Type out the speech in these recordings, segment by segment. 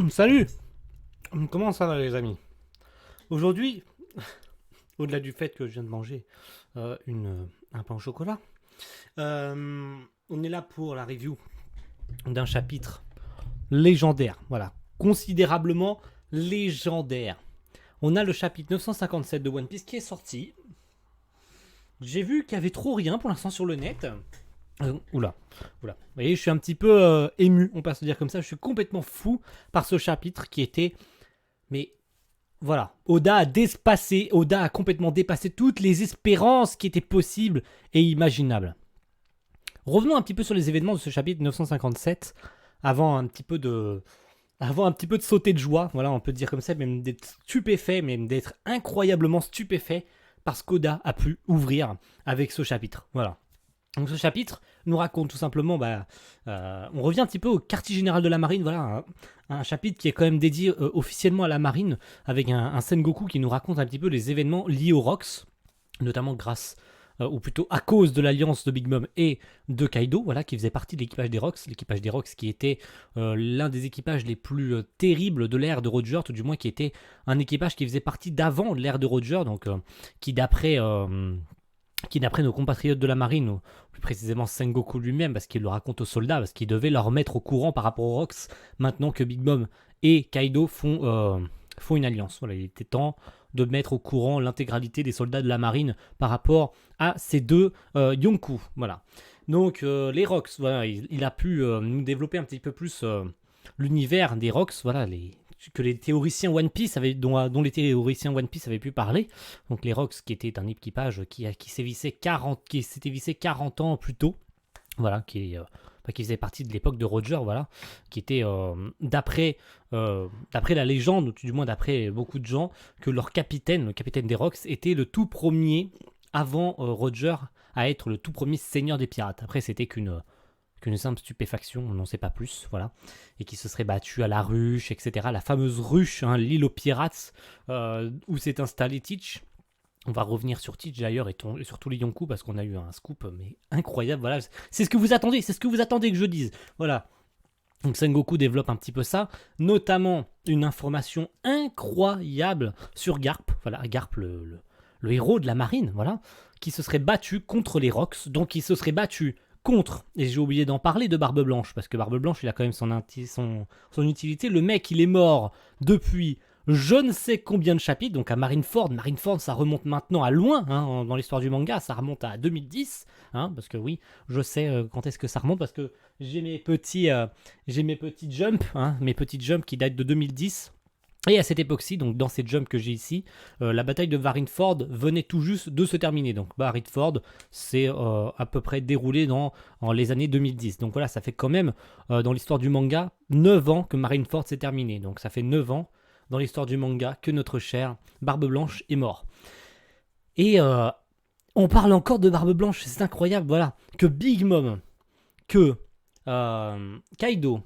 Salut. Comment ça va les amis? Aujourd'hui, au-delà du fait que je viens de manger un pain au chocolat, on est là pour la review d'un chapitre légendaire, voilà, considérablement légendaire. On a le chapitre 957 de One Piece qui est sorti. J'ai vu qu'il y avait trop rien pour l'instant sur le net. Oula. Vous voyez, je suis un petit peu ému, on peut se dire comme ça. Je suis complètement fou par ce chapitre qui était, mais voilà, Oda a complètement dépassé toutes les espérances qui étaient possibles et imaginables. Revenons un petit peu sur les événements de ce chapitre 957, avant un petit peu de, sauter de joie, voilà, on peut dire comme ça, même d'être stupéfait, même d'être incroyablement stupéfait parce qu'Oda a pu ouvrir avec ce chapitre, voilà. Donc ce chapitre nous raconte tout simplement, on revient un petit peu au quartier général de la marine, voilà, un chapitre qui est quand même dédié officiellement à la marine, avec un Sengoku qui nous raconte un petit peu les événements liés aux Rocks, notamment grâce, ou plutôt à cause de l'alliance de Big Mom et de Kaido, voilà, qui faisait partie de l'équipage des Rocks qui était l'un des équipages les plus terribles de l'ère de Roger, tout du moins qui était un équipage qui faisait partie d'avant l'ère de Roger, donc qui d'après nos compatriotes de la marine, ou plus précisément Sengoku lui-même, parce qu'il le raconte aux soldats, parce qu'il devait leur mettre au courant par rapport aux Rocks, maintenant que Big Mom et Kaido font une alliance. Voilà, il était temps de mettre au courant l'intégralité des soldats de la marine par rapport à ces deux Yonkou. Voilà. Donc les Rocks, voilà, il a pu nous développer un petit peu plus l'univers des Rocks, voilà, que les théoriciens One Piece dont les théoriciens One Piece avaient pu parler. Donc les Rocks, qui était un équipage qui s'était vissé 40 ans plus tôt, voilà, qui faisait partie de l'époque de Roger, voilà, qui était d'après la légende, ou du moins d'après beaucoup de gens, que leur capitaine, le capitaine des Rocks, était le tout premier avant Roger à être le tout premier seigneur des pirates. Après, c'était qu'une simple stupéfaction, on n'en sait pas plus, voilà, et qui se serait battu à la ruche, etc. La fameuse ruche, hein, l'île aux pirates, où s'est installé Teach. On va revenir sur Teach d'ailleurs et sur tous les Yonkou parce qu'on a eu un scoop mais incroyable, voilà, c'est ce que vous attendez que je dise, voilà. Donc Sengoku développe un petit peu ça, notamment une information incroyable sur Garp, voilà, Garp le héros de la marine, voilà, qui se serait battu contre les Rocks, donc il se serait battu contre, et j'ai oublié d'en parler de Barbe Blanche, parce que Barbe Blanche, il a quand même son utilité. Le mec, il est mort depuis je ne sais combien de chapitres, donc à Marineford. Marineford, ça remonte maintenant à loin, hein, dans l'histoire du manga, ça remonte à 2010, hein, parce que oui, je sais quand est-ce que ça remonte, parce que j'ai mes petits jumps, hein, mes petits jumps qui datent de 2010. Et à cette époque-ci, donc dans ces jumps que j'ai ici, la bataille de Marineford venait tout juste de se terminer. Donc Marineford s'est à peu près déroulé dans les années 2010. Donc voilà, ça fait quand même, dans l'histoire du manga, 9 ans que Marineford s'est terminé. Donc ça fait 9 ans dans l'histoire du manga que notre cher Barbe Blanche est mort. Et on parle encore de Barbe Blanche, c'est incroyable, voilà. Que Big Mom, que Kaido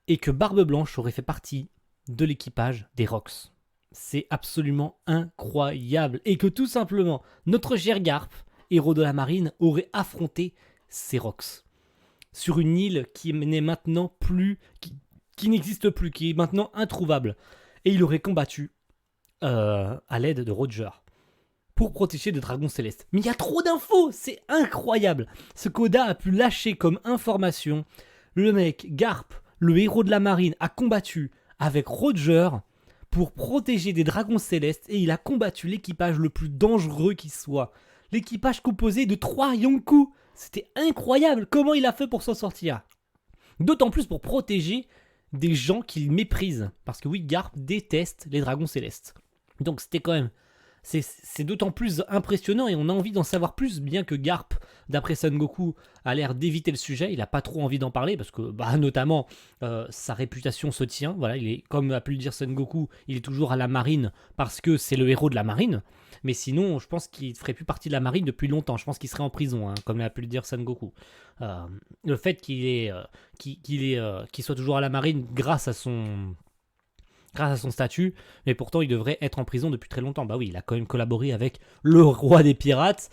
et que Barbe Blanche auraient fait partie de l'équipage des Rocks. C'est absolument incroyable. Et que tout simplement, notre cher Garp, héros de la marine, aurait affronté ces Rocks. Sur une île qui n'est maintenant plus... qui n'existe plus, qui est maintenant introuvable. Et il aurait combattu à l'aide de Roger pour protéger des dragons célestes. Mais il y a trop d'infos, c'est incroyable. Ce qu'Oda a pu lâcher comme information. Le mec, Garp, le héros de la marine, a combattu avec Roger pour protéger des dragons célestes et il a combattu l'équipage le plus dangereux qui soit. L'équipage composé de 3 Yonkou. C'était incroyable. Comment il a fait pour s'en sortir? D'autant plus pour protéger des gens qu'il méprise. Parce que oui, Garp déteste les dragons célestes. Donc c'était quand même... C'est d'autant plus impressionnant et on a envie d'en savoir plus, bien que Garp, d'après Sengoku, a l'air d'éviter le sujet. Il n'a pas trop envie d'en parler parce que, notamment, sa réputation se tient. Voilà, il est, comme a pu le dire Sengoku, il est toujours à la marine parce que c'est le héros de la marine. Mais sinon, je pense qu'il ne ferait plus partie de la marine depuis longtemps. Je pense qu'il serait en prison, hein, comme a pu le dire Sengoku. Le fait qu'il soit toujours à la marine grâce à son statut, mais pourtant il devrait être en prison depuis très longtemps. Bah oui, il a quand même collaboré avec le roi des pirates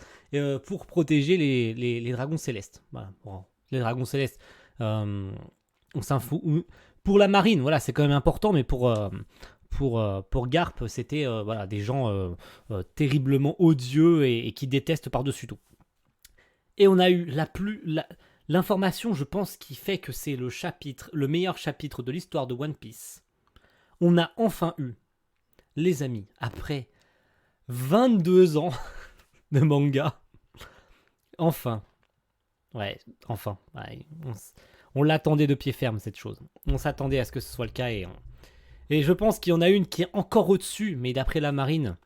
pour protéger les dragons célestes. Voilà. Bon, les dragons célestes, on s'en fout. Pour la marine, voilà, c'est quand même important, mais pour Garp, c'était voilà, des gens terriblement odieux et qui détestent par-dessus tout. Et on a eu l'information, je pense, qui fait que c'est le meilleur chapitre de l'histoire de One Piece. On a enfin eu, les amis, après 22 ans de manga, enfin, ouais, enfin, ouais, on l'attendait de pied ferme, cette chose. On s'attendait à ce que ce soit le cas et je pense qu'il y en a une qui est encore au-dessus, mais d'après la marine,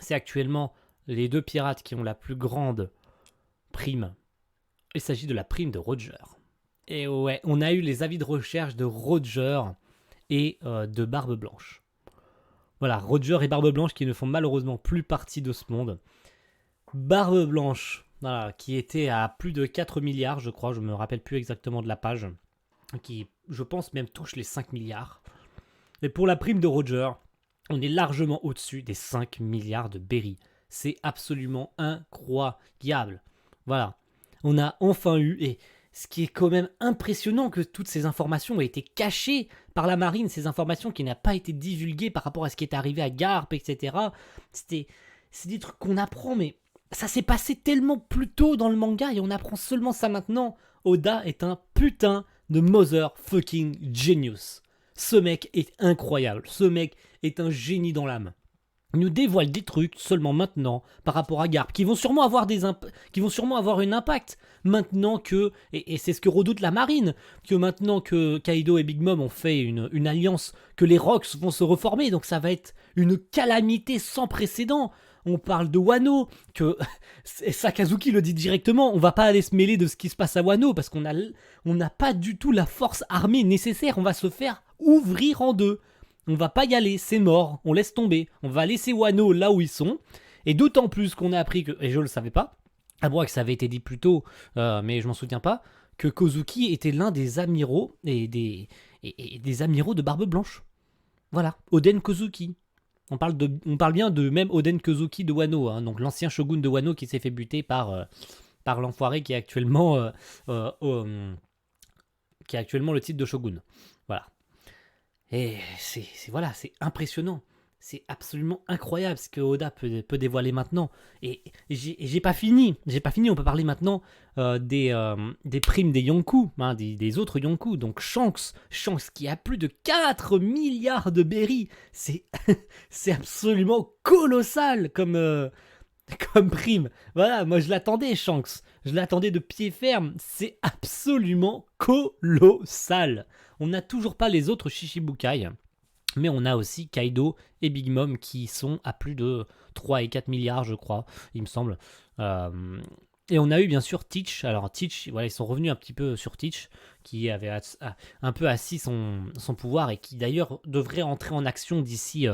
c'est actuellement les deux pirates qui ont la plus grande prime. Il s'agit de la prime de Roger. Et ouais, on a eu les avis de recherche de Roger et de Barbe Blanche. Voilà, Roger et Barbe Blanche qui ne font malheureusement plus partie de ce monde. Barbe Blanche, voilà, qui était à plus de 4 milliards, je crois, je me rappelle plus exactement de la page, qui, je pense, même touche les 5 milliards. Et pour la prime de Roger, on est largement au-dessus des 5 milliards de berry. C'est absolument incroyable. Voilà. On a enfin eu, et ce qui est quand même impressionnant, que toutes ces informations ont été cachées par la marine, ces informations qui n'ont pas été divulguées par rapport à ce qui est arrivé à Garp, etc. C'est des trucs qu'on apprend, mais ça s'est passé tellement plus tôt dans le manga et on apprend seulement ça maintenant. Oda est un putain de motherfucking genius. Ce mec est incroyable, ce mec est un génie dans l'âme. Il nous dévoile des trucs seulement maintenant par rapport à Garp qui vont sûrement avoir un impact maintenant que, et c'est ce que redoute la marine, que maintenant que Kaido et Big Mom ont fait une alliance, que les Rocks vont se reformer, donc ça va être une calamité sans précédent. On parle de Wano, que Sakazuki le dit directement, on va pas aller se mêler de ce qui se passe à Wano parce qu'on n'a pas du tout la force armée nécessaire, on va se faire ouvrir en deux. On va pas y aller, c'est mort, on laisse tomber. On va laisser Wano là où ils sont. Et d'autant plus qu'on a appris que, et je le savais pas, à moins que ça avait été dit plus tôt, mais je m'en souviens pas, que Kozuki était l'un des amiraux et des amiraux de Barbe Blanche. Voilà, Oden Kozuki. On parle bien de même Oden Kozuki de Wano, hein, donc l'ancien shogun de Wano qui s'est fait buter par l'enfoiré qui est actuellement le titre de shogun. Voilà. Et c'est impressionnant. C'est absolument incroyable ce que Oda peut dévoiler maintenant. Et j'ai pas fini. On peut parler maintenant des primes des Yonkou, hein, des autres Yonkou. Donc Shanks qui a plus de 4 milliards de berry. C'est absolument colossal comme prime. Voilà, moi je l'attendais, Shanks. Je l'attendais de pied ferme. C'est absolument colossal. On n'a toujours pas les autres Shichibukai, mais on a aussi Kaido et Big Mom qui sont à plus de 3 et 4 milliards, je crois, il me semble. Et on a eu bien sûr Teach. Alors Teach, voilà, ils sont revenus un petit peu sur Teach, qui avait un peu assis son pouvoir et qui d'ailleurs devrait entrer en action d'ici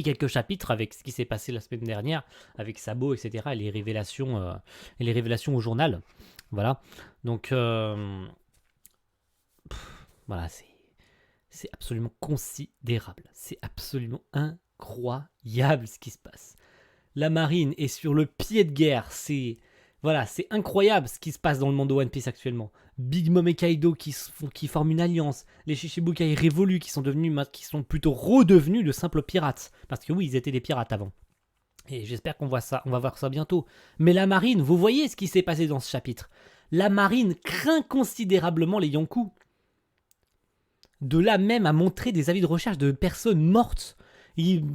quelques chapitres avec ce qui s'est passé la semaine dernière, avec Sabo, etc. et les révélations au journal. Voilà. Donc... voilà, c'est absolument considérable. C'est absolument incroyable ce qui se passe. La marine est sur le pied de guerre. C'est incroyable ce qui se passe dans le monde de One Piece actuellement. Big Mom et Kaido qui forment une alliance. Les Shichibukai révolus qui sont plutôt redevenus de simples pirates. Parce que oui, ils étaient des pirates avant. Et j'espère qu'on va voir ça bientôt. Mais la marine, vous voyez ce qui s'est passé dans ce chapitre. La marine craint considérablement les Yonkou. De là même à montrer des avis de recherche de personnes mortes. Ils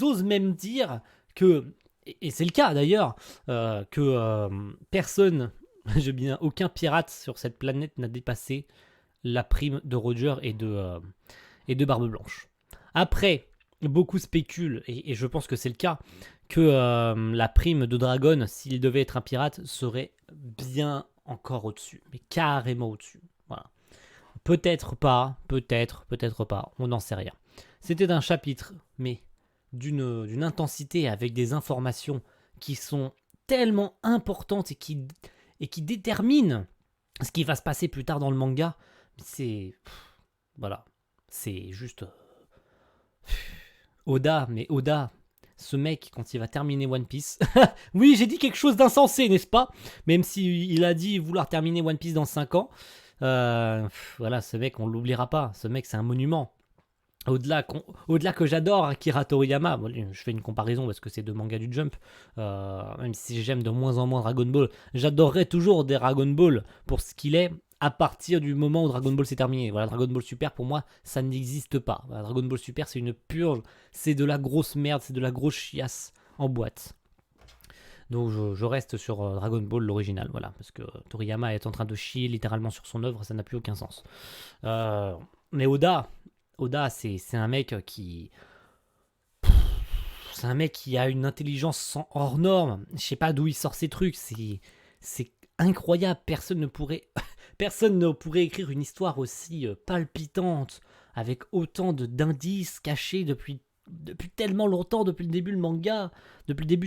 osent même dire que, et c'est le cas d'ailleurs, que personne, aucun pirate sur cette planète n'a dépassé la prime de Roger et de Barbe Blanche. Après, beaucoup spéculent, et je pense que c'est le cas, que la prime de Dragon, s'il devait être un pirate, serait bien encore au-dessus, mais carrément au-dessus. Voilà. Peut-être pas, on n'en sait rien. C'était un chapitre, mais d'une intensité avec des informations qui sont tellement importantes et qui déterminent ce qui va se passer plus tard dans le manga. C'est juste Oda, ce mec quand il va terminer One Piece. Oui, j'ai dit quelque chose d'insensé, n'est-ce pas? Même s'il a dit vouloir terminer One Piece dans 5 ans. Voilà, ce mec, on l'oubliera pas. Ce mec, c'est un monument. Au-delà que j'adore Akira Toriyama, bon, je fais une comparaison parce que c'est deux mangas du Jump, même si j'aime de moins en moins Dragon Ball, j'adorerais toujours des Dragon Ball pour ce qu'il est à partir du moment où Dragon Ball s'est terminé. Voilà, Dragon Ball Super pour moi, ça n'existe pas. Voilà, Dragon Ball Super, c'est une purge, c'est de la grosse merde, c'est de la grosse chiasse en boîte. Donc je reste sur Dragon Ball l'original, voilà, parce que Toriyama est en train de chier littéralement sur son œuvre, ça n'a plus aucun sens. Mais Oda, c'est un mec qui. C'est un mec qui a une intelligence hors norme. Je sais pas d'où il sort ces trucs. C'est incroyable. Personne ne pourrait écrire une histoire aussi palpitante, avec autant d'indices cachés depuis tellement longtemps, depuis le début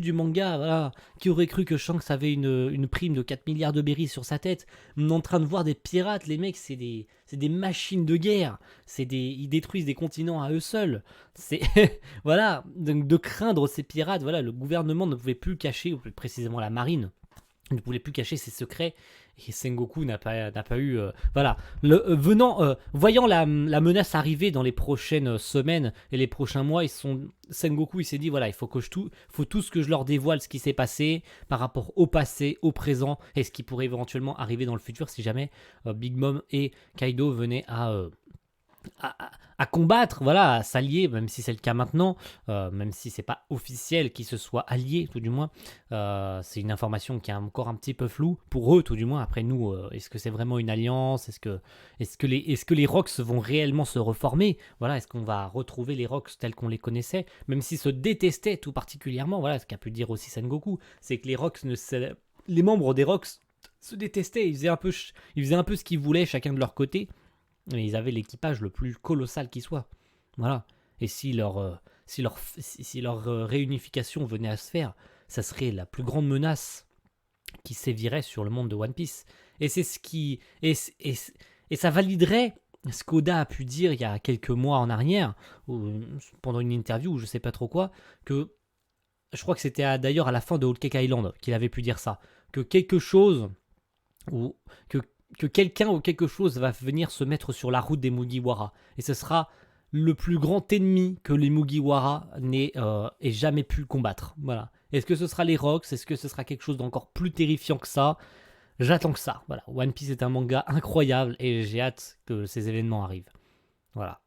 du manga, voilà. Qui aurait cru que Shanks avait une prime de 4 milliards de berries sur sa tête? On est en train de voir des pirates, les mecs, c'est des machines de guerre. Ils détruisent des continents à eux seuls. C'est voilà, donc de craindre ces pirates, voilà, le gouvernement ne pouvait plus cacher, ou plus précisément la marine, ne pouvait plus cacher ses secrets. Et Sengoku n'a pas eu. Voilà. Voyant la menace arriver dans les prochaines semaines et les prochains mois, Sengoku il s'est dit voilà, il faut tous que je leur dévoile ce qui s'est passé par rapport au passé, au présent et ce qui pourrait éventuellement arriver dans le futur si jamais Big Mom et Kaido venaient à combattre, voilà, à s'allier, même si c'est le cas maintenant, même si c'est pas officiel qu'ils se soient alliés, tout du moins. C'est une information qui est encore un petit peu floue pour eux, tout du moins. Après nous, est-ce que c'est vraiment une alliance? Est-ce que les Rocks vont réellement se reformer? Voilà, est-ce qu'on va retrouver les Rocks tels qu'on les connaissait, même s'ils se détestaient tout particulièrement? Voilà, ce qu'a pu dire aussi Sengoku, c'est que les membres des Rocks se détestaient, ils faisaient un peu ce qu'ils voulaient chacun de leur côté. Mais ils avaient l'équipage le plus colossal qui soit. Voilà. Et si leur réunification venait à se faire, ça serait la plus grande menace qui sévirait sur le monde de One Piece. Et c'est ce qui. Et ça validerait ce qu'Oda a pu dire il y a quelques mois en arrière, pendant une interview ou je sais pas trop quoi, que. Je crois que c'était d'ailleurs à la fin de Whole Cake Island qu'il avait pu dire ça. Que quelque chose. Ou que quelqu'un ou quelque chose va venir se mettre sur la route des Mugiwara. Et ce sera le plus grand ennemi que les Mugiwara aient jamais pu combattre. Voilà. Est-ce que ce sera les Rocks? Est-ce que ce sera quelque chose d'encore plus terrifiant que ça? J'attends que ça. Voilà. One Piece est un manga incroyable et j'ai hâte que ces événements arrivent. Voilà.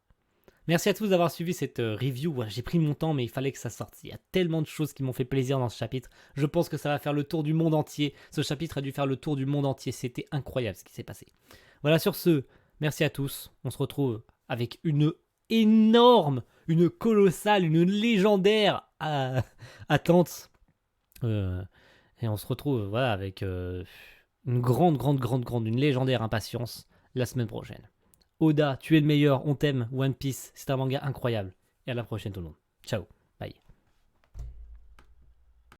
Merci à tous d'avoir suivi cette review. Voilà, j'ai pris mon temps, mais il fallait que ça sorte. Il y a tellement de choses qui m'ont fait plaisir dans ce chapitre. Je pense que ça va faire le tour du monde entier. Ce chapitre a dû faire le tour du monde entier. C'était incroyable ce qui s'est passé. Voilà, sur ce, merci à tous. On se retrouve avec une énorme, une colossale, une légendaire attente. Et on se retrouve voilà, avec une grande, une légendaire impatience la semaine prochaine. Oda, tu es le meilleur, on t'aime, One Piece, c'est un manga incroyable. Et à la prochaine tout le monde. Ciao.